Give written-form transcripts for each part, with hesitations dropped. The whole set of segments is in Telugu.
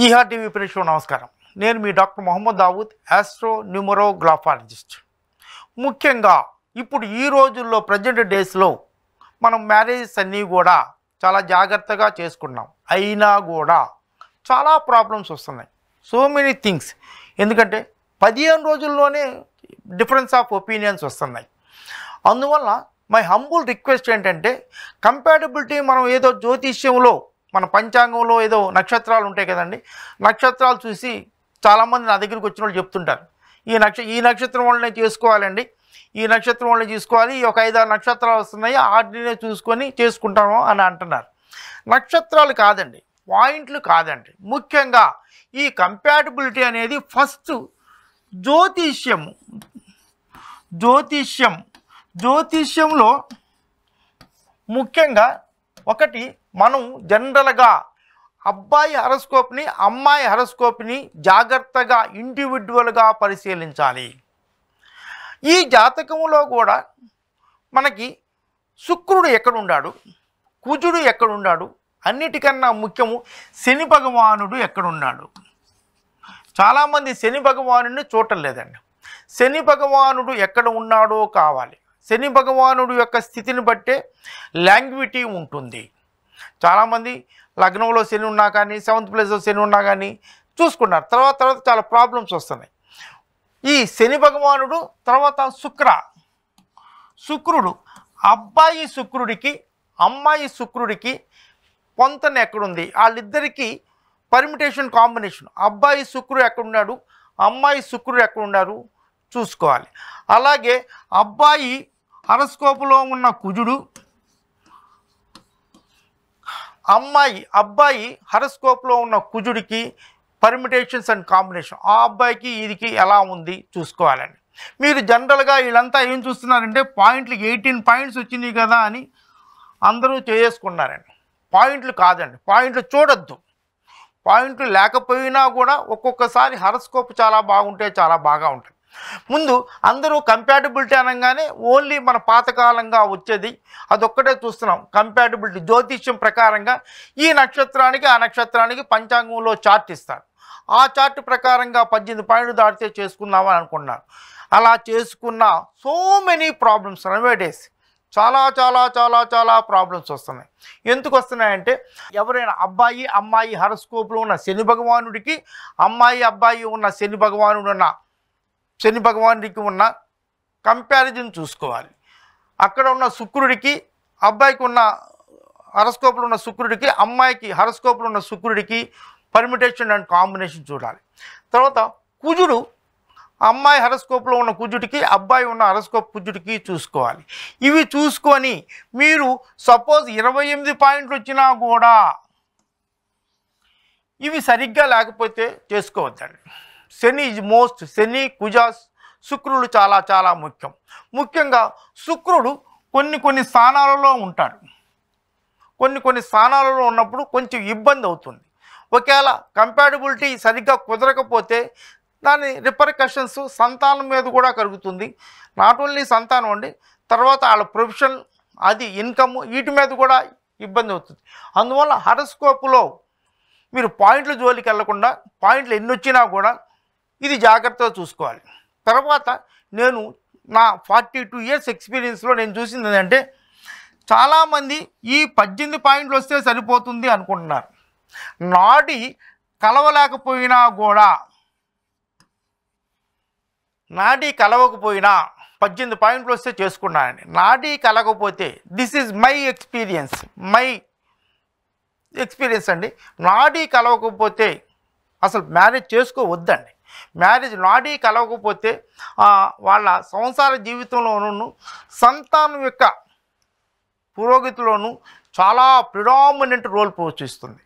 ఈహార్ టీవీ ప్రేక్షకులకు నమస్కారం. నేను మీ doctor Mohammad Dawood, astro numerographologist. ముఖ్యంగా ఇప్పుడు ఈ రోజుల్లో ప్రజెంట్ డేస్లో మనం మ్యారేజెస్ అన్నీ కూడా చాలా జాగ్రత్తగా చేసుకున్నాం. అయినా కూడా చాలా ప్రాబ్లమ్స్ వస్తున్నాయి. So many things. ఎందుకంటే 15 రోజుల్లోనే డిఫరెన్స్ ఆఫ్ ఒపీనియన్స్ వస్తున్నాయి. అందువల్ల మై హంబుల్ రిక్వెస్ట్ ఏంటంటే, కంపాటబిలిటీ మనం ఏదో జ్యోతిష్యంలో మన పంచాంగంలో ఏదో నక్షత్రాలు ఉంటాయి కదండి, నక్షత్రాలు చూసి చాలామంది నా దగ్గరికి వచ్చిన వాళ్ళు చెప్తుంటారు, ఈ నక్షత్రం వాళ్ళనే చేసుకోవాలండి, ఈ నక్షత్రం వాళ్ళని చూసుకోవాలి, ఈ ఒక 5-6 నక్షత్రాలు వస్తున్నాయి వాటినే చూసుకొని చేసుకుంటాము అని అంటున్నారు. నక్షత్రాలు కాదండి, పాయింట్లు కాదండి. ముఖ్యంగా ఈ కంపాటబిలిటీ అనేది ఫస్ట్ జ్యోతిష్యంలో ముఖ్యంగా ఒకటి, మనం జనరల్గా అబ్బాయి హరస్కోప్ని అమ్మాయి హరస్కోప్ని జాగ్రత్తగా ఇండివిజువల్గా పరిశీలించాలి. ఈ జాతకంలో కూడా మనకి శుక్రుడు ఎక్కడున్నాడు, కుజుడు ఎక్కడున్నాడు, అన్నిటికన్నా ముఖ్యము శని భగవానుడు ఎక్కడున్నాడు. చాలామంది శని భగవానుడిని చూడటం లేదండి. శని భగవానుడు ఎక్కడ ఉన్నాడో కావాలి. శని భగవానుడు యొక్క స్థితిని బట్టే లాంగ్విటీ ఉంటుంది. చాలామంది లగ్నంలో శని ఉన్నా కానీ, 7th ప్లేస్లో శని ఉన్నా కానీ చూసుకున్నారు. తర్వాత చాలా ప్రాబ్లమ్స్ వస్తున్నాయి. ఈ శని భగవానుడు తర్వాత శుక్రుడు అబ్బాయి శుక్రుడికి అమ్మాయి శుక్రుడికి పొంతన ఎక్కడుంది, వాళ్ళిద్దరికీ పర్మిటేషన్ కాంబినేషన్, అబ్బాయి శుక్రుడు ఎక్కడున్నాడు, అమ్మాయి శుక్రుడు ఎక్కడున్నారు చూసుకోవాలి. అలాగే అబ్బాయి హరస్కోపులో ఉన్న కుజుడు, అబ్బాయి హరస్కోప్లో ఉన్న కుజుడికి పర్మిటేషన్స్ అండ్ కాంబినేషన్, ఆ అబ్బాయికి ఇదికి ఎలా ఉంది చూసుకోవాలండి. మీరు జనరల్గా వీళ్ళంతా ఏం చూస్తున్నారంటే, పాయింట్లు 18 పాయింట్స్ వచ్చినాయి కదా అని అందరూ చేసుకున్నారండి. పాయింట్లు కాదండి, పాయింట్లు చూడొద్దు. పాయింట్లు లేకపోయినా కూడా ఒక్కొక్కసారి హరస్కోప్ చాలా బాగుంటే చాలా బాగా ఉంటుంది. ముందు అందరూ కంపాటబిలిటీ అనగానే ఓన్లీ మన పాతకాలంగా వచ్చేది అదొక్కటే చూస్తున్నాం. కంపాటబిలిటీ జ్యోతిష్యం ప్రకారంగా ఈ నక్షత్రానికి ఆ నక్షత్రానికి పంచాంగంలో చార్ట్ ఇస్తారు. ఆ చార్ట్ ప్రకారంగా 18 పాయింట్లు దాటితే చేసుకుందామని అనుకున్నారు. అలా చేసుకున్న సో మెనీ ప్రాబ్లమ్స్ నవేడేస్ చాలా చాలా చాలా చాలా ప్రాబ్లమ్స్ వస్తున్నాయి. ఎందుకు వస్తున్నాయంటే, ఎవరైనా అబ్బాయి అమ్మాయి హరస్కోప్లో ఉన్న శని భగవానుడికి, అబ్బాయి ఉన్న శని భగవానుడికి ఉన్న కంపారిజన్ చూసుకోవాలి. అక్కడ ఉన్న శుక్రుడికి, అబ్బాయికి ఉన్న హరస్కోప్లో ఉన్న శుక్రుడికి, అమ్మాయికి హరస్కోప్లో ఉన్న శుక్రుడికి పర్మిటేషన్ అండ్ కాంబినేషన్ చూడాలి. తర్వాత కుజుడు, అమ్మాయి హరస్కోప్లో ఉన్న కుజుడికి, అబ్బాయి ఉన్న హరస్కోప్ కుజుడికి చూసుకోవాలి. ఇవి చూసుకొని మీరు సపోజ్ 28 పాయింట్లు వచ్చినా కూడా ఇవి సరిగ్గా లేకపోతే చేసుకోవద్దండి. శని కుజ శుక్రుడు చాలా చాలా ముఖ్యంగా శుక్రుడు కొన్ని స్థానాలలో ఉంటాడు. కొన్ని స్థానాలలో ఉన్నప్పుడు కొంచెం ఇబ్బంది అవుతుంది. ఒకవేళ కంపాటబిలిటీ సరిగ్గా కుదరకపోతే దాని రిపర్కషన్స్ సంతానం మీద కూడా కలుగుతుంది. నాట్ ఓన్లీ సంతానం అండి, తర్వాత వాళ్ళ ప్రొఫెషన్, అది ఇన్కమ్, వీటి మీద కూడా ఇబ్బంది అవుతుంది. అందువల్ల హరస్కోప్లో మీరు పాయింట్ల జోలికి వెళ్లకుండా, పాయింట్లు ఎన్ని వచ్చినా కూడా ఇది జాగ్రత్తగా చూసుకోవాలి. తర్వాత నేను నా 42 ఇయర్స్ ఎక్స్పీరియన్స్లో నేను చూసింది ఏంటంటే, చాలామంది ఈ 18 పాయింట్లు వస్తే సరిపోతుంది అనుకుంటున్నారు. నాడి కలవలేకపోయినా కూడా, నాడీ కలవకపోయినా 18 పాయింట్లు వస్తే చేసుకున్నానండి. నాడీ కలగకపోతే, దిస్ ఈజ్ మై ఎక్స్పీరియన్స్ అండి. నాడీ కలవకపోతే అసలు మ్యారేజ్ చేసుకోవద్దండి. నాడీ కలవకపోతే వాళ్ళ సంసార జీవితంలోనూ సంతానం యొక్క పురోగతిలోనూ చాలా ప్రిడామినెంట్ రోల్ పోషిస్తుంది.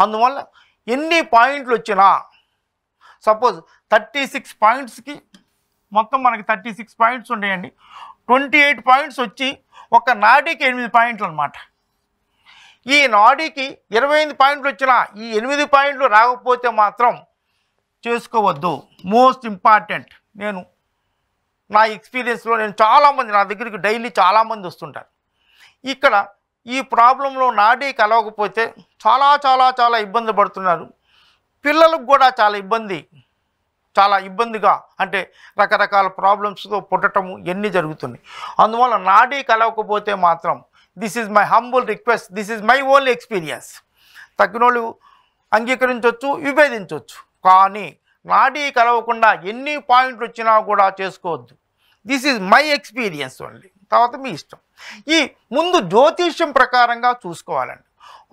అందువల్ల ఎన్ని పాయింట్లు వచ్చినా, సపోజ్ 36 పాయింట్స్కి మొత్తం మనకి 36 పాయింట్స్ ఉంటాయండి. 28 పాయింట్స్ వచ్చి ఒక నాడీకి 8 పాయింట్లు అనమాట. ఈ నాడీకి 25 పాయింట్లు వచ్చినా ఈ 8 పాయింట్లు రాకపోతే మాత్రం చేసుకోవద్దు. Most important. నేను నా ఎక్స్పీరియన్స్లో చాలామంది నా దగ్గరికి డైలీ చాలామంది వస్తుంటారు. ఇక్కడ ఈ ప్రాబ్లంలో నాడీ కలవకపోతే చాలా చాలా చాలా ఇబ్బంది పడుతున్నారు. పిల్లలకు కూడా చాలా ఇబ్బందిగా అంటే రకరకాల ప్రాబ్లమ్స్తో పుట్టటము ఎన్ని జరుగుతున్నాయి. అందువల్ల నాడీ కలవకపోతే మాత్రం this is my humble request, this is my only experience. తగ్గినోళ్ళు అంగీకరించవచ్చు, విభేదించవచ్చు, కానీ నాడీ కలవకుండా ఎన్ని పాయింట్లు వచ్చినా కూడా చేసుకోవద్దు. This is my experience only. తర్వాత మీ ఇష్టం. ఈ ముందు జ్యోతిష్యం ప్రకారంగా చూసుకోవాలండి.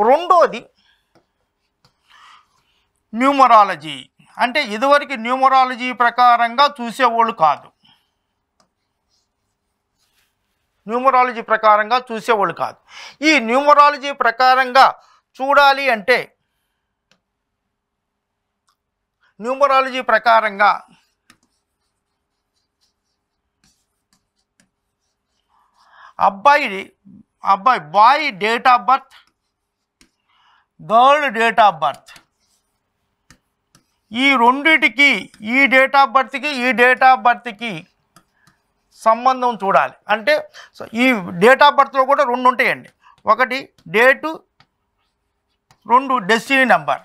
రెండోది న్యూమరాలజీ. అంటే ఇదివరకు న్యూమరాలజీ ప్రకారంగా చూసేవాళ్ళు కాదు, ఈ న్యూమరాలజీ ప్రకారంగా చూడాలి అంటే న్యూమరాలజీ ప్రకారంగా boy date of birth, girl date of birth, ఈ రెండిటికి ఈ డేట్ ఆఫ్ బర్త్కి సంబంధం చూడాలి. అంటే ఈ డేట్ ఆఫ్ బర్త్లో కూడా రెండు ఉంటాయండి. ఒకటి డేటు, రెండు డెస్టినీ నెంబర్.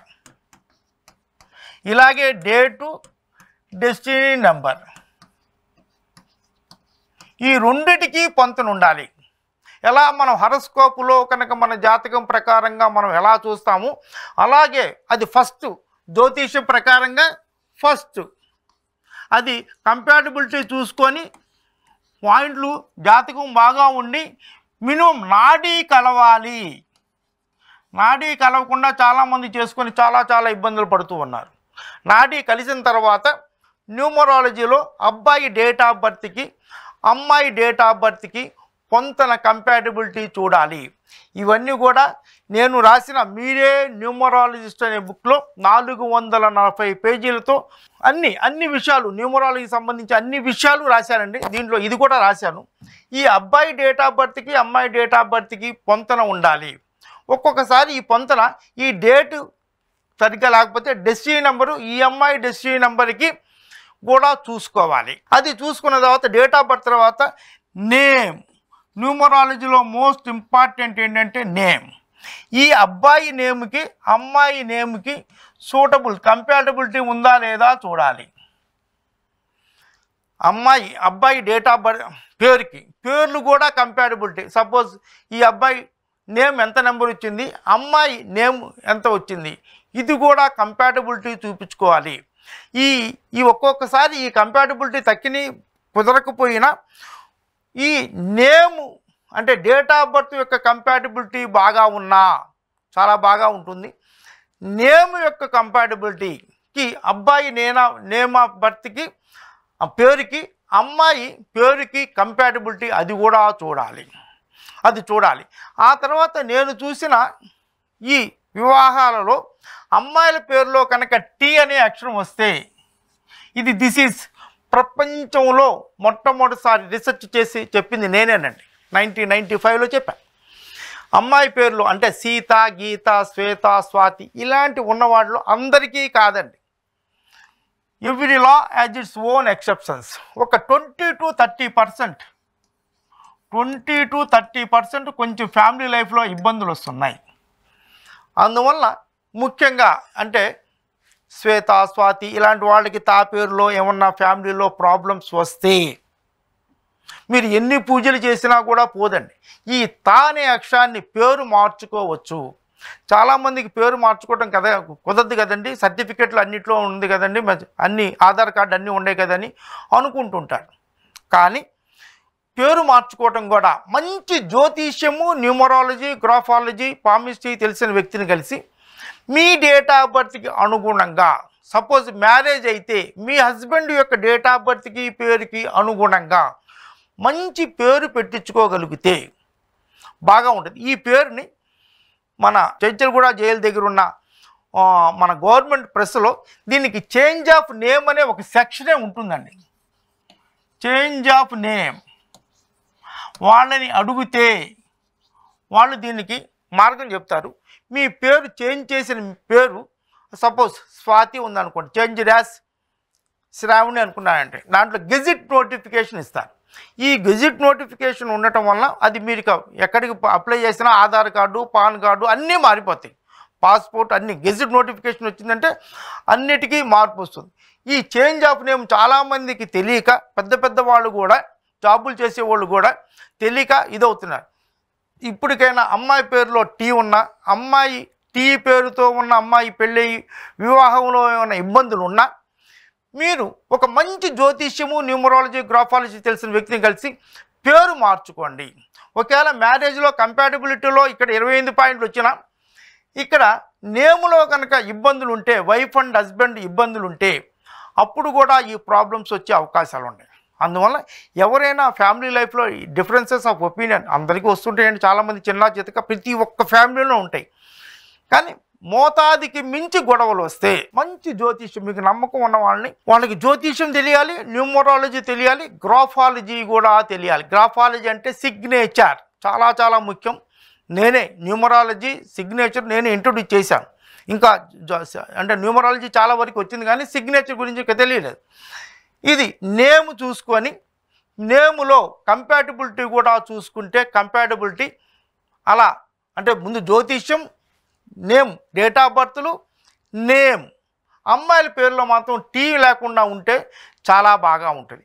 ఇలాగే డేటు, డెస్టినీ నెంబర్, ఈ రెండిటికి పొంతన ఉండాలి. ఎలా మనం హరస్కోపులో కనుక మన జాతకం ప్రకారంగా మనం ఎలా చూస్తామో అలాగే అది ఫస్ట్ జ్యోతిష్యం ప్రకారంగా ఫస్ట్ అది కంపాటిబిలిటీ చూసుకొని పాయింట్లు జాతకం బాగా ఉండి మినిమం నాడీ కలవాలి. నాడీ కలవకుండా చాలామంది చేసుకొని చాలా ఇబ్బందులు పడుతూ ఉన్నారు. నాడీ కలిసిన తర్వాత న్యూమరాలజీలో అబ్బాయి డేట్ ఆఫ్ బర్త్కి అమ్మాయి డేట్ ఆఫ్ బర్త్కి పొంతన కంపాటిబిలిటీ చూడాలి. ఇవన్నీ కూడా నేను రాసిన మీరే న్యూమరాలజిస్ట్ అనే బుక్లో 440 పేజీలతో అన్ని విషయాలు న్యూమరాలజీకి సంబంధించి అన్ని విషయాలు రాశానండి. దీంట్లో ఇది కూడా రాశాను. ఈ అబ్బాయి డేట్ ఆఫ్ బర్త్కి అమ్మాయి డేట్ ఆఫ్ బర్త్కి పొంతన ఉండాలి. ఒక్కొక్కసారి ఈ పొంతన ఈ డేటు సరిగ్గా లేకపోతే డెస్టినీ నెంబరు ఈ అమ్మాయి డెస్టినీ నెంబర్కి కూడా చూసుకోవాలి. అది చూసుకున్న తర్వాత డేట్ ఆఫ్ బర్త్ తర్వాత నేమ్. న్యూమరాలజీలో మోస్ట్ ఇంపార్టెంట్ ఏంటంటే నేమ్. ఈ అబ్బాయి నేమ్కి అమ్మాయి నేమ్కి కంపాటబిలిటీ ఉందా లేదా చూడాలి. అబ్బాయి డేట్ ఆఫ్ బర్త్ పేర్లు కూడా కంపాటబిలిటీ. సపోజ్ ఈ అబ్బాయి నేమ్ ఎంత నెంబర్ వచ్చింది, అమ్మాయి నేమ్ ఎంత వచ్చింది, ఇది కూడా కంపాటబిలిటీ చూపించుకోవాలి. ఈ ఒక్కొక్కసారి ఈ కంపాటబిలిటీ కుదరకపోయినా ఈ నేమ్ అంటే డేట్ ఆఫ్ బర్త్ యొక్క కంపాటబిలిటీ బాగా ఉన్నా చాలా బాగా ఉంటుంది. నేమ్ యొక్క కంపాటబిలిటీకి అబ్బాయి నేమ్ ఆఫ్ బర్త్కి పేరుకి అమ్మాయి పేరుకి కంపాటబిలిటీ అది కూడా చూడాలి. ఆ తర్వాత నేను చూసిన ఈ వివాహాలలో అమ్మాయిల పేరులో కనుక టీ అనే అక్షరం వస్తే దిస్ ఈజ్ ప్రపంచంలో మొట్టమొదటిసారి రీసెర్చ్ చేసి చెప్పింది నేనేనండి. 1995లో చెప్పాను. అమ్మాయి పేర్లు అంటే సీత, గీత, శ్వేత, స్వాతి ఇలాంటి ఉన్నవాళ్ళు అందరికీ కాదండి. ఎవ్రీ లా యాజ్ ఇట్స్ ఓన్ ఎక్సెప్షన్స్. ఒక 20 to 30% కొంచెం ఫ్యామిలీ లైఫ్లో ఇబ్బందులు వస్తున్నాయి. అందువల్ల ముఖ్యంగా అంటే శ్వేత, స్వాతి ఇలాంటి వాళ్ళకి తా పేరులో ఏమన్నా ఫ్యామిలీలో ప్రాబ్లమ్స్ వస్తే మీరు ఎన్ని పూజలు చేసినా కూడా పోదండి. ఈ తా అనే అక్షరాన్ని పేరు మార్చుకోవచ్చు. చాలామందికి పేరు మార్చుకోవటం కుదరదు కదండి, సర్టిఫికెట్లు అన్నిట్లో ఉంది కదండి, అన్ని ఆధార్ కార్డు అన్నీ ఉండే కదని అనుకుంటుంటాడు. కానీ పేరు మార్చుకోవటం కూడా మంచి జ్యోతిష్యము, న్యూమరాలజీ, గ్రాఫాలజీ, పామిస్ట్రీ తెలిసిన వ్యక్తిని కలిసి మీ డేట్ ఆఫ్ బర్త్కి అనుగుణంగా సపోజ్ మ్యారేజ్ అయితే మీ హస్బెండ్ యొక్క డేట్ ఆఫ్ బర్త్కి పేరుకి అనుగుణంగా మంచి పేరు పెట్టించుకోగలిగితే బాగా ఉంటుంది. ఈ పేరుని మన చెంచల్గూడ జైలు దగ్గర ఉన్న మన గవర్నమెంట్ ప్రెస్లో దీనికి చేంజ్ ఆఫ్ నేమ్ అనే ఒక సెక్షనే ఉంటుందండి. చేంజ్ ఆఫ్ నేమ్ వాళ్ళని అడిగితే వాళ్ళు దీనికి మార్గం చెప్తారు. మీ పేరు చేంజ్ చేసిన పేరు సపోజ్ స్వాతి ఉందనుకోండి, చేంజ్ డాష్ శ్రావణి అనుకున్నానంటే దాంట్లో గెజిట్ నోటిఫికేషన్ ఇస్తారు. ఈ గెజిట్ నోటిఫికేషన్ ఉండటం వల్ల అది మీరు ఎక్కడికి అప్లై చేసినా ఆధార్ కార్డు, పాన్ కార్డు అన్నీ మారిపోతాయి. పాస్పోర్ట్ అన్ని గెజిట్ నోటిఫికేషన్ వచ్చిందంటే అన్నిటికీ మార్పు వస్తుంది. ఈ చేంజ్ ఆఫ్ నేమ్ చాలామందికి తెలియక పెద్ద పెద్ద వాళ్ళు కూడా జాబులు చేసేవాళ్ళు కూడా తెలియక ఇదవుతున్నారు. ఇప్పటికైనా అమ్మాయి పేరులో టీ ఉన్న అమ్మాయి టీ పేరుతో ఉన్న అమ్మాయి పెళ్ళి వివాహంలో ఏమైనా ఇబ్బందులు ఉన్నా మీరు ఒక మంచి జ్యోతిష్యము న్యూమరాలజీ గ్రాఫాలజీ తెలిసిన వ్యక్తిని కలిసి పేరు మార్చుకోండి. ఒకవేళ మ్యారేజ్లో కంపాటబిలిటీలో ఇక్కడ 28 పాయింట్లు వచ్చినా ఇక్కడ నేములో కనుక ఇబ్బందులు ఉంటే వైఫ్ అండ్ హస్బెండ్ ఇబ్బందులు ఉంటే అప్పుడు కూడా ఈ ప్రాబ్లమ్స్ వచ్చే అవకాశాలు ఉన్నాయి. అందువల్ల ఎవరైనా ఫ్యామిలీ లైఫ్లో డిఫరెన్సెస్ ఆఫ్ ఒపీనియన్ అందరికీ వస్తుంటాయండి. చాలామంది చిన్న చితక ప్రతి ఒక్క ఫ్యామిలీలో ఉంటాయి. కానీ మోతాదికి మించి గొడవలు వస్తే మంచి జ్యోతిష్యం మీకు నమ్మకం ఉన్న వాళ్ళకి జ్యోతిష్యం తెలియాలి, న్యూమరాలజీ తెలియాలి, గ్రాఫాలజీ కూడా తెలియాలి. గ్రాఫాలజీ అంటే సిగ్నేచర్ చాలా చాలా ముఖ్యం. నేనే న్యూమరాలజీ సిగ్నేచర్ నేనే ఇంట్రొడ్యూస్ చేశాను. ఇంకా అంటే న్యూమరాలజీ చాలా వరకు వచ్చింది కానీ సిగ్నేచర్ గురించి ఇంకా తెలియలేదు. ఇది నేమ్ చూసుకొని నేములో కంపాటబిలిటీ కూడా చూసుకుంటే కంపాటబిలిటీ అలా అంటే ముందు జ్యోతిష్యం, నేమ్, డేట్ ఆఫ్ బర్త్లు, నేమ్, అమ్మాయిల పేరులో మాత్రం టీ లేకుండా ఉంటే చాలా బాగా ఉంటుంది.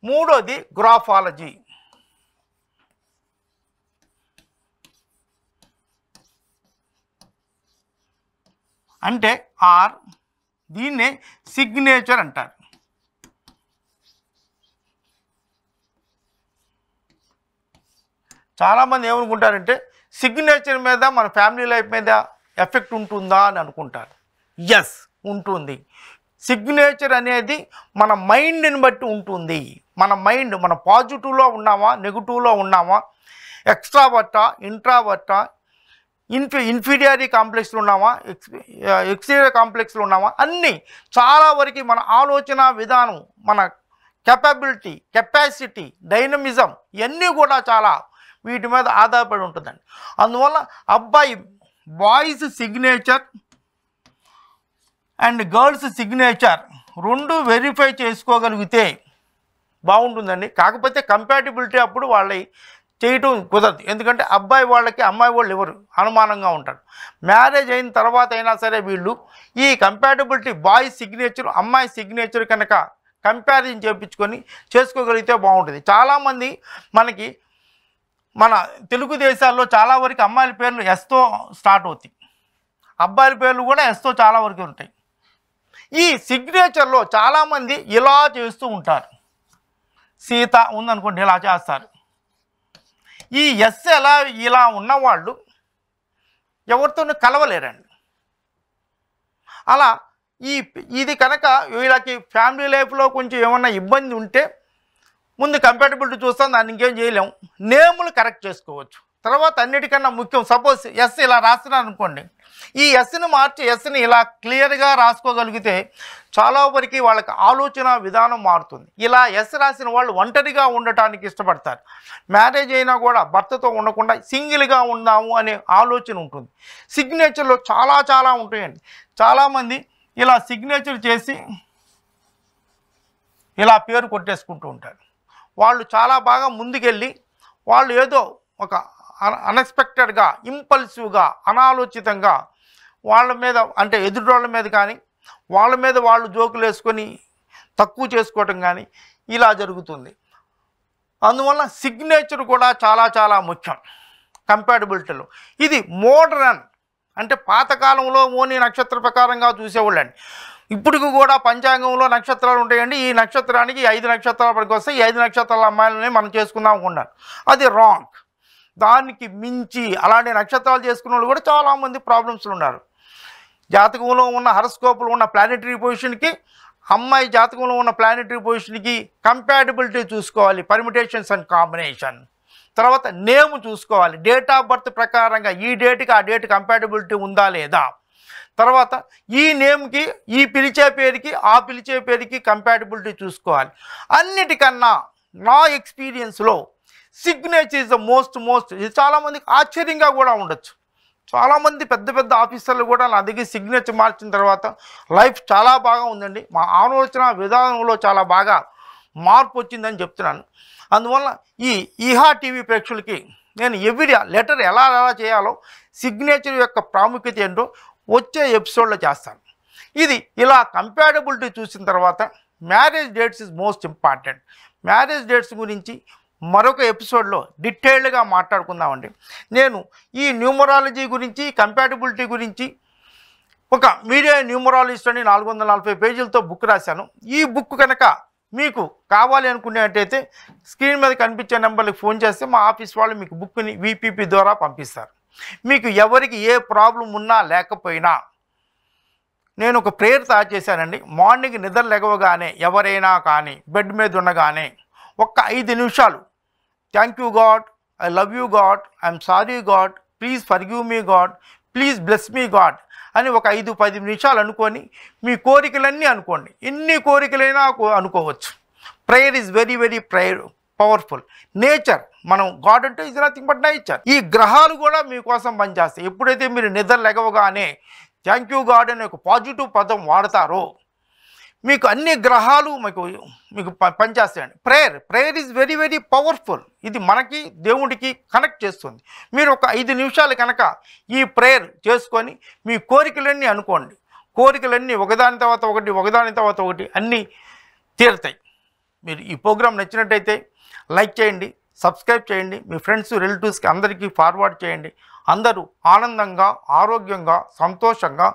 మూడోది గ్రాఫాలజీ. అంటే దీన్నే సిగ్నేచర్ అంటారు. చాలామంది ఏమనుకుంటారంటే సిగ్నేచర్ మీద మన ఫ్యామిలీ లైఫ్ మీద ఎఫెక్ట్ ఉంటుందా అని అనుకుంటారు. ఎస్ ఉంటుంది. సిగ్నేచర్ అనేది మన మైండ్ని బట్టి ఉంటుంది. మన మైండ్ మన పాజిటివ్లో ఉన్నామా నెగిటివ్లో ఉన్నామా, ఎక్స్ట్రావర్టా ఇంట్రావర్టా, ఇన్ఫీరియారిటీ కాంప్లెక్స్లో ఉన్నామా ఎక్స్టీరియర్ కాంప్లెక్స్లో ఉన్నామా అన్నీ చాలా వరకు మన ఆలోచన విధానం, మన కెపాసిటీ, డైనమిజం ఇవన్నీ కూడా చాలా వీటి మీద ఆధారపడి ఉంటుందండి. అందువల్ల boys signature and girls signature రెండు వెరిఫై చేసుకోగలిగితే బాగుంటుందండి. కాకపోతే కంపాటబిలిటీ అప్పుడు వాళ్ళ చేయటం కుదరదు. ఎందుకంటే అబ్బాయి వాళ్ళకి అమ్మాయి వాళ్ళు ఎవరు అనుమానంగా ఉంటారు. మ్యారేజ్ అయిన తర్వాత అయినా సరే వీళ్ళు ఈ కంపాటబిలిటీ బాయ్ సిగ్నేచర్ అమ్మాయి సిగ్నేచర్ కనుక కంపారిజన్ చేయించుకొని చేసుకోగలిగితే బాగుంటుంది. చాలామంది మనకి మన తెలుగు దేశాల్లో చాలా వరకు అమ్మాయిల పేర్లు ఎస్తో స్టార్ట్ అవుతాయి, అబ్బాయిల పేర్లు కూడా ఎస్తో చాలా వరకు ఉంటాయి. ఈ సిగ్నేచర్లో చాలామంది ఇలా చేస్తూ ఉంటారు. సీత ఉందనుకోండి ఇలా చేస్తారు. ఈ ఎస్ ఇలా ఉన్నవాళ్ళు ఎవరితోనూ కలవలేరండి. అలా ఇది కనుక వీళ్ళకి ఫ్యామిలీ లైఫ్లో కొంచెం ఏమన్నా ఇబ్బంది ఉంటే ముందు కంపాటబిలిటీ చూస్తాం, దాన్ని ఇంకేం చేయలేము. నేములు కరెక్ట్ చేసుకోవచ్చు. తర్వాత అన్నిటికన్నా ముఖ్యం, సపోజ్ ఎస్ ఇలా రాస్తున్నారు అనుకోండి, ఈ ఎస్ని మార్చి ఎస్ని ఇలా క్లియర్గా రాసుకోగలిగితే చాలా వరకు వాళ్ళకి ఆలోచన విధానం మారుతుంది. ఇలా ఎస్ రాసిన వాళ్ళు ఒంటరిగా ఉండటానికి ఇష్టపడతారు. మ్యారేజ్ అయినా కూడా భర్తతో ఉండకుండా సింగిల్గా ఉందాము అనే ఆలోచన ఉంటుంది. సిగ్నేచర్లో చాలా చాలా ఉంటాయండి. చాలామంది ఇలా సిగ్నేచర్ చేసి ఇలా పేరు కొట్టేసుకుంటూ ఉంటారు. వాళ్ళు చాలా బాగా ముందుకెళ్ళి వాళ్ళు ఏదో ఒక అన్ఎక్స్పెక్టెడ్గా ఇంపల్సివ్గా అనాలోచితంగా వాళ్ళ మీద అంటే ఎదుటి మీద కానీ వాళ్ళ మీద వాళ్ళు జోకులు వేసుకొని తక్కువ చేసుకోవటం కానీ ఇలా జరుగుతుంది. అందువల్ల సిగ్నేచర్ కూడా చాలా చాలా ముఖ్యం కంపాటబిలిటీలో. ఇది మోడర్న్ అంటే పాతకాలంలో ఓని నక్షత్ర ప్రకారంగా చూసేవాళ్ళండి. ఇప్పటికి కూడా పంచాంగంలో నక్షత్రాలు ఉంటాయండి. ఈ నక్షత్రానికి 5 నక్షత్రాల పనికి వస్తాయి, ఈ 5 నక్షత్రాల అమ్మాయిలని మనం చేసుకుందాం అనుకున్నాను. అది రాంగ్. దానికి మించి అలాంటి నక్షత్రాలు చేసుకున్న వాళ్ళు కూడా చాలామంది ప్రాబ్లమ్స్లు ఉన్నారు. జాతకంలో ఉన్న హరస్కోప్లో ఉన్న ప్లానెటరీ పొజిషన్కి అమ్మాయి జాతకంలో ఉన్న ప్లానెటరీ పొజిషన్కి కంపాటబిలిటీ చూసుకోవాలి, పర్మిటేషన్స్ అండ్ కాంబినేషన్. తర్వాత నేమ్ చూసుకోవాలి, డేట్ ఆఫ్ బర్త్ ప్రకారంగా ఈ డేట్కి ఆ డేట్ కంపాటబిలిటీ ఉందా లేదా. తర్వాత ఈ నేమ్కి ఈ పిలిచే పేరుకి ఆ పిలిచే పేరుకి కంపాటబిలిటీ చూసుకోవాలి. అన్నిటికన్నా నా ఎక్స్పీరియన్స్లో సిగ్నేచర్ ఈజ్ ద మోస్ట్ ఇది చాలామందికి ఆశ్చర్యంగా కూడా ఉండొచ్చు. చాలామంది పెద్ద పెద్ద ఆఫీసర్లు కూడా నా దగ్గర సిగ్నేచర్ మార్చిన తర్వాత లైఫ్ చాలా బాగా ఉందండి, మా ఆలోచన విధానంలో చాలా బాగా మార్పు వచ్చిందని చెప్తున్నాను. అందువల్ల ఈ ఈహా టీవీ ప్రేక్షకులకి నేను ఎవ్రీ లెటర్ ఎలా చేయాలో, సిగ్నేచర్ యొక్క ప్రాముఖ్యత ఏంటో వచ్చే ఎపిసోడ్లో చేస్తాను. ఇది ఇలా కంపాటబిలిటీ చూసిన తర్వాత marriage dates is most important. Marriage dates గురించి మరొక ఎపిసోడ్లో డీటెయిల్డ్గా మాట్లాడుకుందామండి. నేను ఈ న్యూమరాలజీ గురించి, కంపాటబిలిటీ గురించి ఒక మీడియా న్యూమరాలజిస్ట్ అని 440 పేజీలతో బుక్ రాశాను. ఈ బుక్ కనుక మీకు కావాలి అనుకునేటైతే స్క్రీన్ మీద కనిపించే నెంబర్కి ఫోన్ చేస్తే మా ఆఫీస్ వాళ్ళు మీకు బుక్ని VPP ద్వారా పంపిస్తారు. మీకు ఎవరికి ఏ ప్రాబ్లం ఉన్నా లేకపోయినా నేను ఒక ప్రేయర్ తయారు చేశానండి. మార్నింగ్ నిద్ర లెగవగానే ఎవరైనా కానీ బెడ్ మీద ఉండగానే ఒక్క 5 నిమిషాలు thank you God, I love you God, I'm sorry God, please forgive me God, please bless me God అని ఒక 5-10 నిమిషాలు అనుకొని మీ కోరికలన్నీ అనుకోండి. ఎన్ని కోరికలైనా అనుకోవచ్చు. Prayer is very very powerful. Nature, మనం గాడ్ అంటే ఇది నథింగ్ బట్ నేచర్. ఈ గ్రహాలు కూడా మీకోసం పనిచేస్తాయి. ఎప్పుడైతే మీరు నిద్ర లెగవగానే థ్యాంక్ యూ గాడ్ అనే ఒక పాజిటివ్ పదం వాడతారో మీకు అన్ని గ్రహాలు మీకు పనిచేస్తాయండి. Prayer is very very powerful. ఇది మనకి దేవుడికి కనెక్ట్ చేస్తుంది. మీరు ఒక 5 నిమిషాలు కనుక ఈ ప్రేయర్ చేసుకొని మీ కోరికలన్నీ అనుకోండి. కోరికలన్నీ ఒకదాని తర్వాత ఒకటి అన్నీ తీరుతాయి. మీరు ఈ ప్రోగ్రాం నచ్చినట్టయితే లైక్ చేయండి, సబ్స్క్రైబ్ చేయండి, మీ ఫ్రెండ్స్ రిలేటివ్స్కి అందరికీ ఫార్వర్డ్ చేయండి. అందరూ ఆనందంగా, ఆరోగ్యంగా, సంతోషంగా,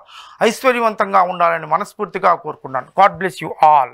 ఐశ్వర్యవంతంగా ఉండాలని మనస్ఫూర్తిగా కోరుకున్నాను. God bless you all.